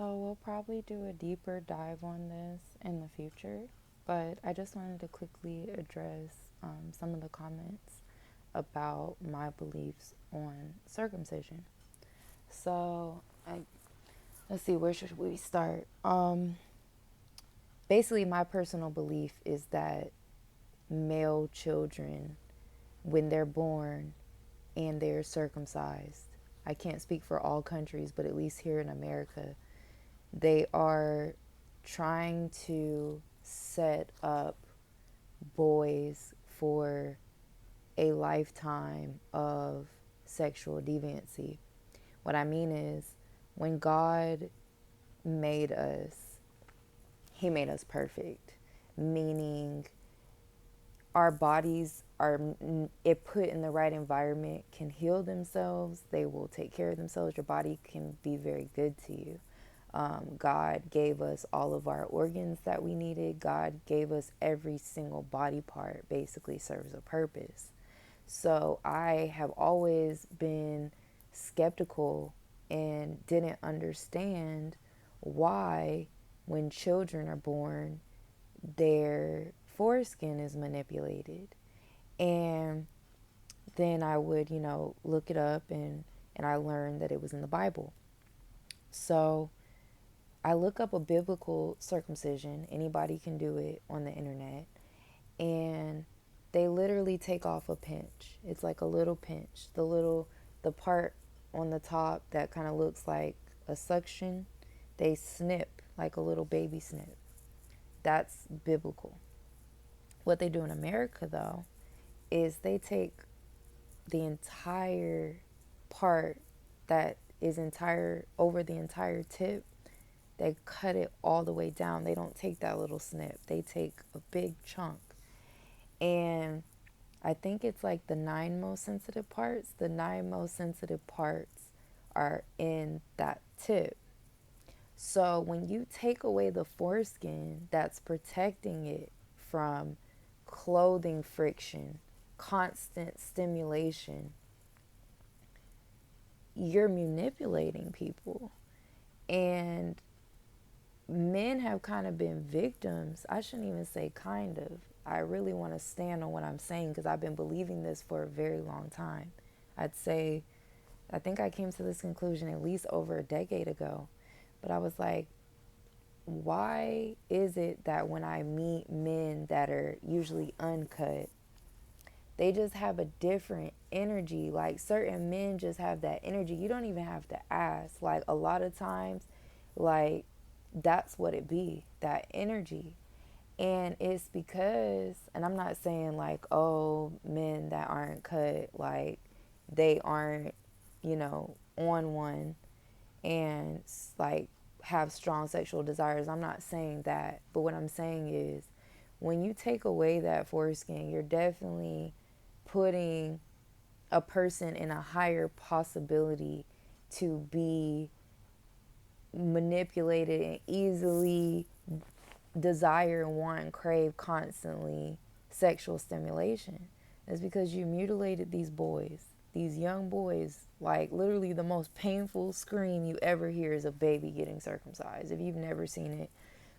So we'll probably do a deeper dive on this in the future, but I just wanted to quickly address some of the comments about my beliefs on circumcision. So let's see, where should we start? Basically, my personal belief is that male children, when they're born and they're circumcised, I can't speak for all countries, but at least here in America, they are trying to set up boys for a lifetime of sexual deviancy. What I mean is, when God made us, He made us perfect, meaning our bodies are, if put in the right environment, can heal themselves. They will take care of themselves. Your body can be very good to you. God gave us all of our organs that we needed. God gave us every single body part, basically serves a purpose. So I have always been skeptical and didn't understand why, when children are born, their foreskin is manipulated. And then I would, look it up, and I learned that it was in the Bible. So I look up a biblical circumcision. Anybody can do it on the internet. And they literally take off a pinch. It's like a little pinch. The part on the top that kind of looks like a suction, they snip like a little baby snip. That's biblical. What they do in America, though, is they take the entire part that is entire over the entire tip. They cut it all the way down. They don't take that little snip. They take a big chunk. And I think it's like the nine most sensitive parts. The nine most sensitive parts are in that tip. So when you take away the foreskin that's protecting it from clothing friction, constant stimulation, you're manipulating people. And men have kind of been victims. I shouldn't even say kind of. I really want to stand on what I'm saying because I've been believing this for a very long time. I'd say, I think I came to this conclusion at least over a decade ago. But I was like, why is it that when I meet men that are usually uncut, they just have a different energy? Like, certain men just have that energy. You don't even have to ask. Like, a lot of times, like, that's what it be, that energy. And it's because, and I'm not saying like, oh, men that aren't cut, like, they aren't, on one and like have strong sexual desires. I'm not saying that. But what I'm saying is, when you take away that foreskin, you're definitely putting a person in a higher possibility to be manipulated and easily desire and want and crave constantly sexual stimulation. It's because you mutilated these boys, these young boys. Like, literally the most painful scream you ever hear is a baby getting circumcised. If you've never seen it,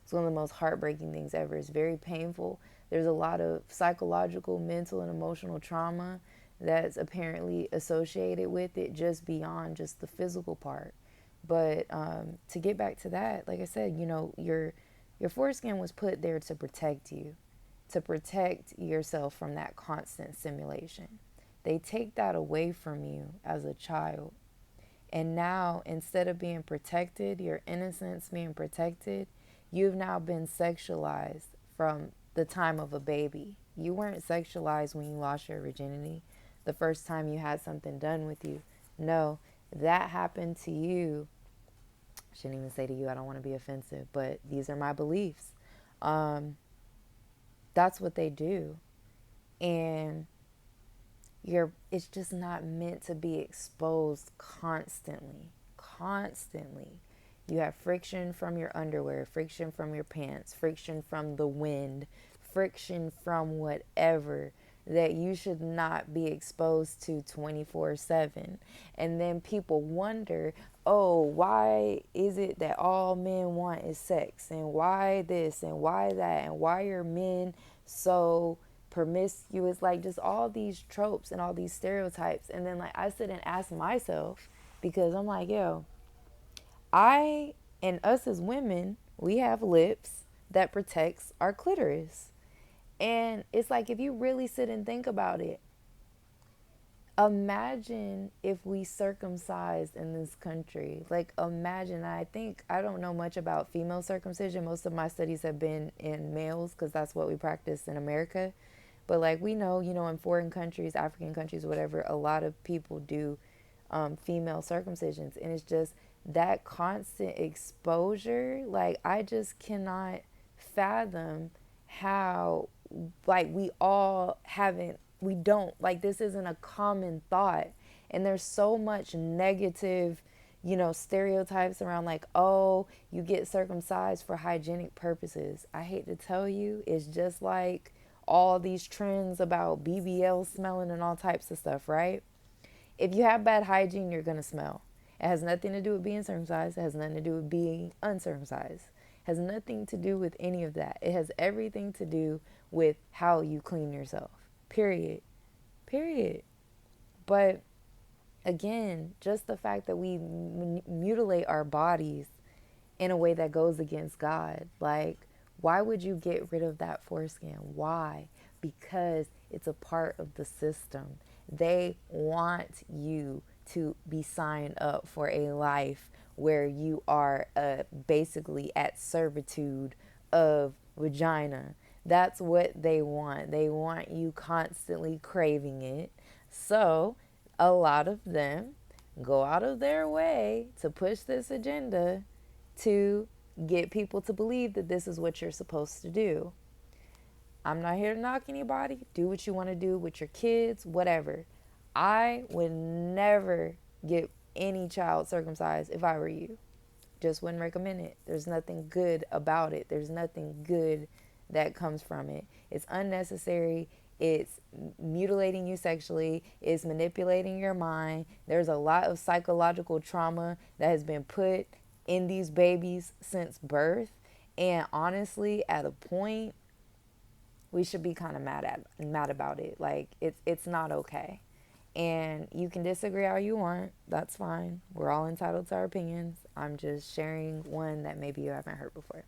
it's one of the most heartbreaking things ever. It's very painful. There's a lot of psychological, mental, and emotional trauma that's apparently associated with it, just beyond just the physical part. But to get back to that, like I said, your foreskin was put there to protect you, to protect yourself from that constant stimulation. They take that away from you as a child. And now, instead of being protected, your innocence being protected, you've now been sexualized from the time of a baby. You weren't sexualized when you lost your virginity, the first time you had something done with you. No, that happened to you. I shouldn't even say to you, I don't want to be offensive, but these are my beliefs. Um, that's what they do. And it's just not meant to be exposed constantly. You have friction from your underwear, friction from your pants, friction from the wind, friction from whatever that you should not be exposed to 24/7. And then people wonder, oh, why is it that all men want is sex? And why this and why that? And why are men so promiscuous? Like, just all these tropes and all these stereotypes. And then, like, I sit and ask myself, because I'm like, yo, I and us as women, we have lips that protects our clitoris. And it's like, if you really sit and think about it, imagine if we circumcised in this country. Like, imagine. I don't know much about female circumcision. Most of my studies have been in males because that's what we practice in America. But like, we know, in foreign countries, African countries, whatever, a lot of people do female circumcisions. And it's just that constant exposure. Like, I just cannot fathom how, like, we don't, like, this isn't a common thought. And there's so much negative, stereotypes around, like, oh, you get circumcised for hygienic purposes. I hate to tell you, it's just like all these trends about BBL smelling and all types of stuff, right? If you have bad hygiene, you're going to smell. It has nothing to do with being circumcised. It has nothing to do with being uncircumcised. It has nothing to do with any of that. It has everything to do with how you clean yourself. Period. Period. But again, just the fact that we mutilate our bodies in a way that goes against God. Like, why would you get rid of that foreskin? Why? Because it's a part of the system. They want you to be signed up for a life where you are basically at servitude of vagina. That's what they want. They want you constantly craving it. So, a lot of them go out of their way to push this agenda to get people to believe that this is what you're supposed to do. I'm not here to knock anybody. Do what you want to do with your kids, whatever. I would never get any child circumcised if I were you. Just wouldn't recommend it. There's nothing good about it. There's nothing good that comes from it. It's unnecessary. It's mutilating you sexually. It's manipulating your mind. There's a lot of psychological trauma that has been put in these babies since birth. And honestly, at a point, we should be kind of mad about it. Like, it's not okay. And you can disagree how you want. That's fine. We're all entitled to our opinions. I'm just sharing one that maybe you haven't heard before.